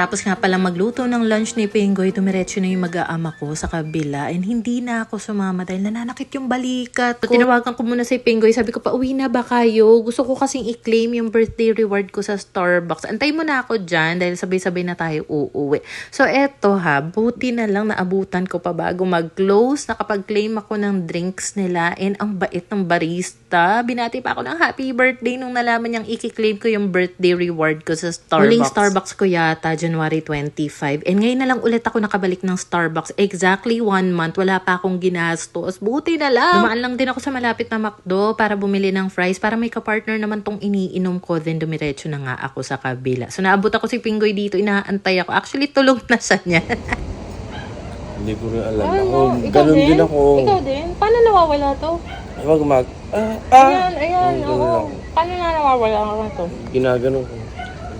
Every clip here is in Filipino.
Pagkatapos nga palang magluto ng lunch ni Pingoy, dumiretso na yung mag-aama ko sa kabila. And hindi na ako sumama dahil nananakit yung balikat ko. Tinawagan ko muna si Pingoy. Sabi ko pa, uwi na ba kayo? Gusto ko kasing i-claim yung birthday reward ko sa Starbucks. Antay mo na ako dyan dahil sabay-sabay na tayo uuwi. So eto ha, buti na lang naabutan ko pa bago mag-close. Nakapag-claim ako ng drinks nila. And ang bait ng barista. Binati pa ako ng happy birthday nung nalaman niyang i-claim ko yung birthday reward ko sa Starbucks. Huling Starbucks ko yata, January 25. And ngayon na lang ulit ako nakabalik ng Starbucks. Exactly 1 month. Wala pa akong ginastos. Buti na lang. Dumaan lang din ako sa malapit na McDo para bumili ng fries. Para may kapartner naman tong iniinom ko. Then dumiretso na nga ako sa kabila. So naabot ako si Pingoy dito. Inaantay ako. Actually, tulog na siya niya. Hindi ko rin alam. Ano? Ako, Ikaw ganun din? din ako. Ikaw din? Paano nawawala to? Pag Ayan, ganun oo. lang. Paano na nawawala ka to? Ginaganon ko.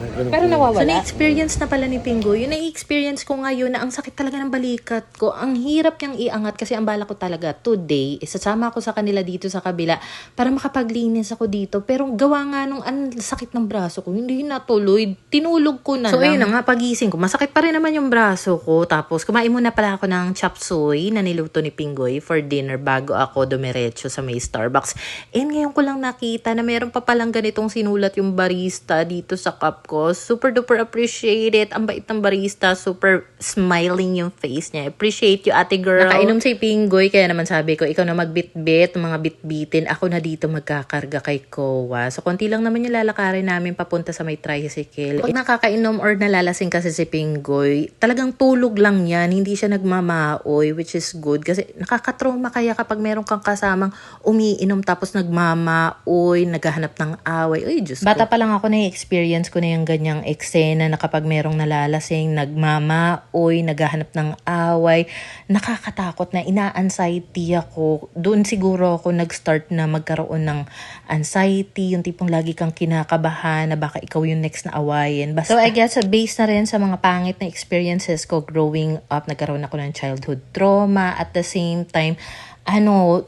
Pero nawawala. So, na-experience na pala ni Pingoy. Yung na-experience ko ngayon na ang sakit talaga ng balikat ko. Ang hirap niyang iangat kasi ang bala ko talaga today, isasama ako sa kanila dito sa kabila para makapaglinis ako dito. Pero gawa nga nung ang sakit ng braso ko, hindi natuloy. Tinulog ko na lang. So, ayun na nga, pagising ko. Masakit pa rin naman yung braso ko. Tapos, kumain muna pala ako ng chop suey na niluto ni Pingoy for dinner bago ako dumiretso sa may Starbucks. And ngayon ko lang nakita na meron pa palang ganitong sinulat yung barista dito sa cup ko. Super duper appreciate it. Ang bait ng barista. Super smiling yung face niya. Appreciate you, ate girl. Nakainom si Pingoy. Kaya naman sabi ko, ikaw na magbitbit, mga bitbitin. Ako na dito magkakarga kay Kowa. So, konti lang naman yung lalakarin namin papunta sa may tricycle. Pag nakakainom or nalalasing kasi si Pingoy, talagang tulog lang yan. Hindi siya nagmamaoy, which is good. Kasi nakakatrauma kaya kapag meron kang kasamang umiinom tapos nagmamaoy, naghahanap ng away. Uy, Diyos ko. Bata pa lang ako na-experience ko na yung ganyang eksena na kapag merong nalalasing, nagmamaoy, naghahanap ng away, nakakatakot na ina-anxiety ako. Doon siguro ako nag-start na magkaroon ng anxiety, yung tipong lagi kang kinakabahan na baka ikaw yung next na awayin. Basta, so I guess based na rin sa mga pangit na experiences ko growing up, nagkaroon ako ng childhood trauma. At the same time,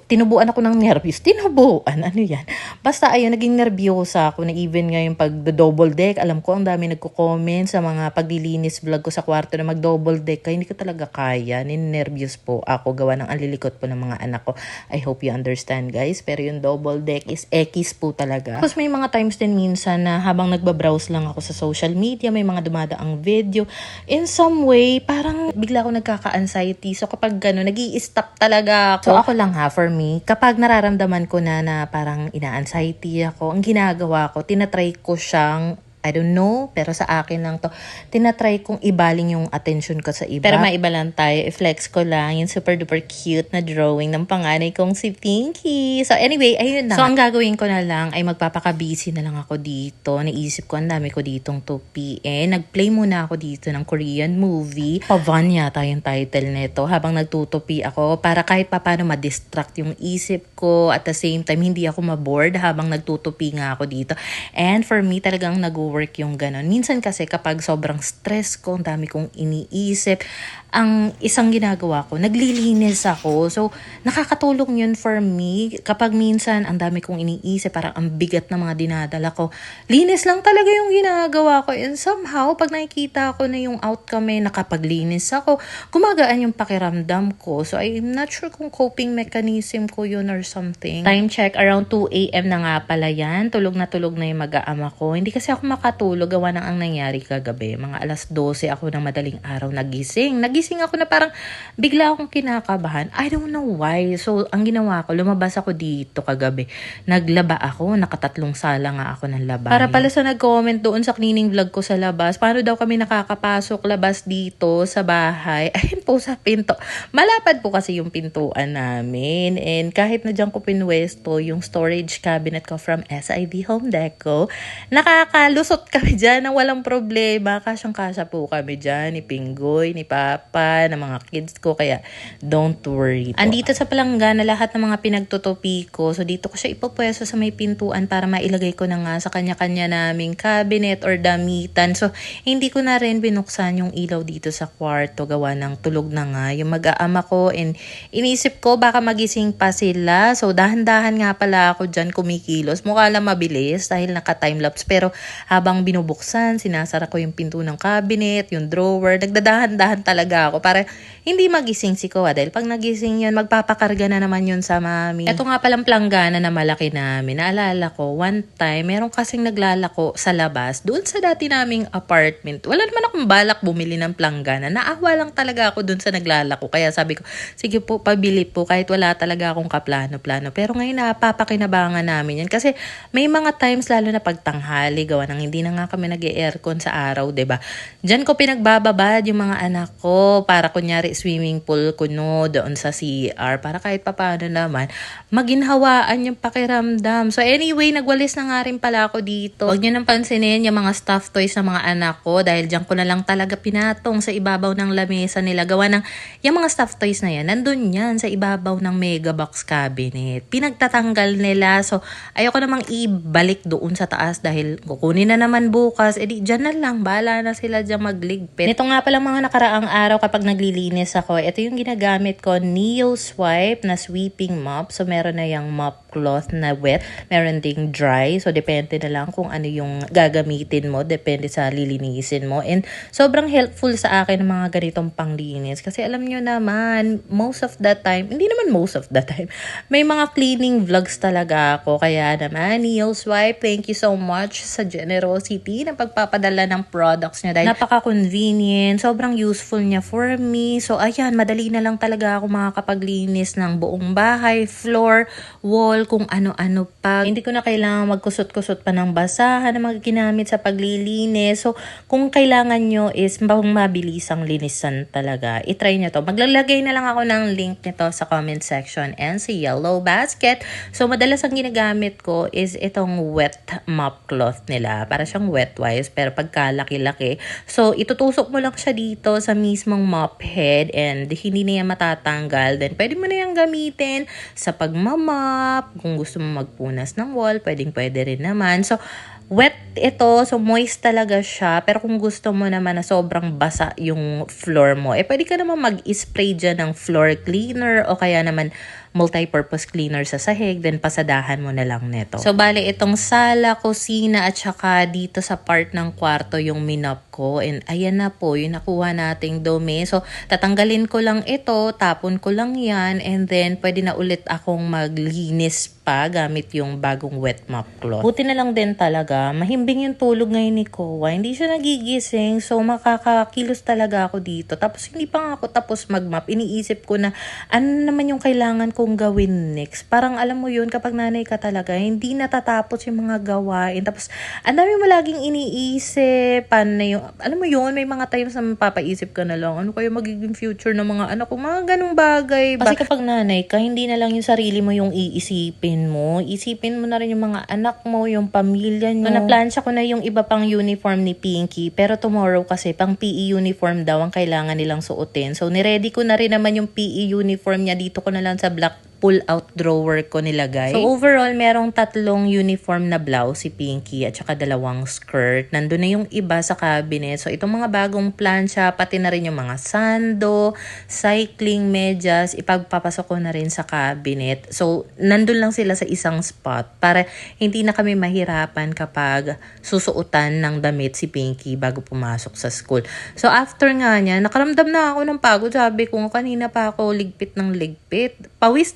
tinubuan ako ng nervyos. Tinubuan, ano yan? Basta ayun, naging nervyosa ako na even ngayon pag double deck, alam ko ang dami nagko-comment sa mga paglilinis vlog ko sa kwarto na mag-double deck. Kaya hindi ko talaga kaya. Ninervyos po ako gawa ng anlilikot po ng mga anak ko. I hope you understand, guys. Pero yung double deck is ekis po talaga. Tapos may mga times din minsan na habang nagbabrowse lang ako sa social media, may mga dumadaang video. In some way, parang bigla ako nagkaka-anxiety. So kapag gano'n, nag-i-stop talaga ako. So ako lang ha, for me, kapag nararamdaman ko na parang ina-anxiety ako, ang ginagawa ko, tinatry ko siyang, I don't know, pero sa akin lang to, tinatry kong ibaling yung attention ko sa iba. Pero maiba lang tayo, i-flex ko lang yung super duper cute na drawing ng panganay kong si Pinky. So anyway, ayun na. So ang gagawin ko na lang ay magpapaka-busy na lang ako dito. Naisip ko, ang dami ko ditong 2 p.m. Nag-play muna ako dito ng Korean movie. Pavan yata yung title nito habang nagtutupi ako para kahit paano ma-distract yung isip ko. At the same time, hindi ako ma-bored habang nagtutupi nga ako dito. And for me, talagang nag-work yung ganon. Minsan kasi kapag sobrang stress ko, ang dami kong iniisip, ang isang ginagawa ko, naglilinis ako. So, nakakatulong yun for me. Kapag minsan, ang dami kong iniisip, parang ang bigat ng mga dinadala ko. Linis lang talaga yung ginagawa ko. And somehow, pag nakikita ko na yung outcome nakapaglinis ako, gumagaan yung pakiramdam ko. So, I'm not sure kung coping mechanism ko yun or something. Time check, around 2 a.m. na nga pala yan. Tulog na yung mag-aama ko. Hindi kasi ako makatulog, gawa ng ang nangyari kagabi. Mga alas 12 ako ng madaling araw nagising ako na parang bigla akong kinakabahan. I don't know why. So, ang ginawa ko, lumabas ako dito kagabi. Naglaba ako. Nakatatlong sala nga ako ng labahin. Para pala sa nag-comment doon sa cleaning vlog ko sa labas, paano daw kami nakakapasok labas dito sa bahay? Ayun po sa pinto. Malapad po kasi yung pintuan namin. And kahit na dyan ko pinwesto yung storage cabinet ko from SID Home Deco, nakakalusot kami dyan na walang problema. Kasyang-kasya po kami dyan, ni Pingoy, ni Papa, pa ng mga kids ko, kaya don't worry po. Andito sa palangga na lahat ng mga pinagtutupi ko. So dito ko siya ipopwesto sa may pintuan para mailagay ko na nga sa kanya-kanya naming cabinet or damitan. So hindi ko na rin binuksan yung ilaw dito sa kwarto, gawa ng tulog na nga yung mag-aama ko, and inisip ko baka magising pa sila. So dahan-dahan nga pala ako dyan kumikilos. Mukha lang mabilis dahil naka-timelapse, pero habang binubuksan, sinasara ko yung pinto ng cabinet, yung drawer, nagdadahan-dahan talaga ako para hindi magising si Koa, dahil pag nagising yun, magpapakarga na naman yun sa mami. Ito nga palang planggana na malaki namin. Naalala ko, one time, meron kasing naglalako sa labas, doon sa dati naming apartment. Wala naman akong balak bumili ng planggana. Naawa lang talaga ako doon sa naglalako. Kaya sabi ko, sige po, pabili po, kahit wala talaga akong kaplano-plano. Pero ngayon, napapakinabangan namin yan. Kasi may mga times, lalo na pagtanghali, gawa ng hindi na nga kami nag-aircon sa araw, 'di ba? Diyan ko pinagbababad yung mga anak ko para kunyari swimming pool kuno doon sa CR para kahit papaano naman maginhawaan yung pakiramdam. So anyway, nagwalis na nga rin pala ako dito. Huwag niyo nang pansinin yung mga stuffed toys ng mga anak ko dahil diyan ko na lang talaga pinatong sa ibabaw ng lamesa nila. Gawa ng yung mga stuffed toys na yan, nandun yan sa ibabaw ng mega box cabinet. Pinagtatanggal nila. So ayoko namang ibalik doon sa taas dahil kukunin na naman bukas, edi dyan na lang, bahala na sila dyan magligpit. Ito nga pala mga nakaraang araw kapag naglilinis ako, ito yung ginagamit ko, Neo Swipe na sweeping mop. So meron na yung mop cloth na wet, meron ding dry. So depende na lang kung ano yung gagamitin mo, depende sa lilinisin mo. And sobrang helpful sa akin ng mga ganitong panglinis. Kasi alam nyo naman, most of the time, hindi naman most of the time, may mga cleaning vlogs talaga ako. Kaya naman, Neo Swipe, thank you so much sa generosity na pagpapadala ng products niya dahil napaka-convenient, sobrang useful niya for me. So ayan, madali na lang talaga ako makakapaglinis ng buong bahay, floor, wall, kung ano-ano pa. Hindi ko na kailangan magkusot-kusot pa ng basahan na mga ginamit sa paglilinis. So kung kailangan nyo is mabilisang linisan talaga, itry nyo to. Maglalagay na lang ako ng link nito sa comment section and sa yellow basket. So madalas ang ginagamit ko is itong wet mop cloth nila. Para siyang wet wipes pero pagkalaki-laki. So itutusok mo lang siya dito sa mismong mop head and hindi na yan matatanggal. Then pwede mo na yan gamitin sa pagmamop. Kung gusto mo magpunas ng wall, pwede rin naman. So wet ito, so moist talaga siya. Pero kung gusto mo naman na sobrang basa yung floor mo, pwede ka naman mag-spray dyan ng floor cleaner o kaya naman multi-purpose cleaner sa sahig, then pasadahan mo na lang neto. So, bale, itong sala, kusina, at saka dito sa part ng kwarto yung minop ko. And ayan na po, yung nakuha nating dumi. So, tatanggalin ko lang ito, tapon ko lang yan, and then pwede na ulit akong maglinis pa gamit yung bagong wet mop cloth. Buti na lang din talaga, mahimbing yung tulog ngayon ni Koa. Hindi siya nagigising, so makakakilos talaga ako dito. Tapos hindi pa nga ako tapos mag-mop. Iniisip ko na ano naman yung kailangan kong gawin next. Parang alam mo yun, kapag nanay ka talaga, hindi natatapos yung mga gawain. Tapos ang dami mo laging iniisip. Paano na yung, alam mo yun, may mga times na mapapaisip ka na lang, ano kaya magiging future ng mga anak ko, mga ganung bagay. Kasi kapag nanay ka, hindi na lang yung sarili mo yung iisipin mo. Isipin mo na rin yung mga anak mo, yung pamilya nyo. So, naplansya ko na yung iba pang uniform ni Pinky, pero tomorrow kasi pang PE uniform daw ang kailangan nilang suotin. So, niready ko na rin naman yung PE uniform niya. Dito ko na lang sa black pull-out drawer ko nilagay. So, overall, merong 3 uniform na blouse si Pinky at saka 2 skirt. Nandun na yung iba sa cabinet. So, itong mga bagong plancha, pati na rin yung mga sando, cycling medyas, ipagpapasok ko na rin sa cabinet. So, nandun lang sila sa isang spot para hindi na kami mahirapan kapag susuotan ng damit si Pinky bago pumasok sa school. So, after nga niya, nakaramdam na ako ng pagod. Sabi ko, kanina pa ako ligpit ng ligpit. Pawis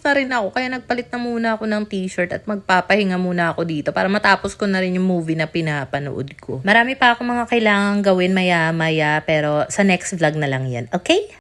na rin ako, kaya nagpalit na muna ako ng t-shirt at magpapahinga muna ako dito para matapos ko na rin yung movie na pinapanood ko. Marami pa ako mga kailangan gawin maya-maya, pero sa next vlog na lang yan, okay?